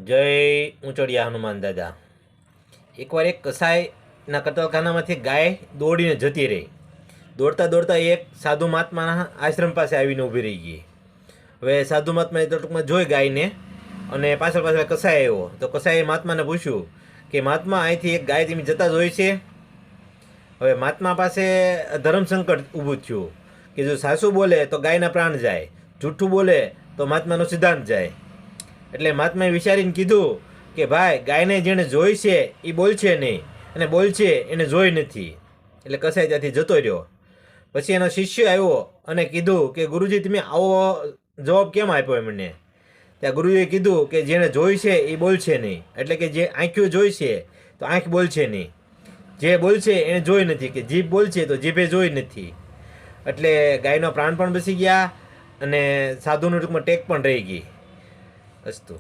જય ઊંચડિયા હનુમાન દાદા. એકવાર એક કસાઈના કતલખાનામાંથી ગાય દોડીને જતી રહી. દોડતા દોડતા એક સાધુ મહાત્માના આશ્રમ પાસે આવીને ઊભી રહી ગઈ. હવે સાધુ મહાત્માએ તો ટૂંકમાં જોઈ ગાયને અને પાછળ પાછળ કસાઈ આવ્યો. તો કસાઈએ મહાત્માને પૂછ્યું કે મહાત્મા, અહીંથી એક ગાય તમે જતા જોઈ છે? હવે મહાત્મા પાસે ધર્મ સંકટ ઊભું થયું કે જો સાસુ બોલે તો ગાયના પ્રાણ જાય, જૂઠું બોલે તો મહાત્માનો સિદ્ધાંત જાય. એટલે મહાત્માએ વિચારીને કીધું કે ભાઈ, ગાયને જેણે જોઈ છે એ બોલશે નહીં, અને બોલશે એને જોઈ નથી. એટલે કસાઈ ત્યાંથી જતો રહ્યો. પછી એનો શિષ્ય આવ્યો અને કીધું કે ગુરુજી, તમે આવો જવાબ કેમ આપ્યો મને? ત્યાં ગુરુજીએ કીધું કે જેણે જોઈ છે એ બોલશે નહીં, એટલે કે જે આંખ્યું જોઈ છે તો આંખ બોલશે નહીં, જે બોલશે એને જોઈ નથી, કે જીભ બોલશે તો જીભે જોઈ નથી. એટલે ગાયનો પ્રાણ પણ બચી ગયા અને સાધુનું ટૂંકમાં ટેક પણ રહી ગઈ. અસ્તુ.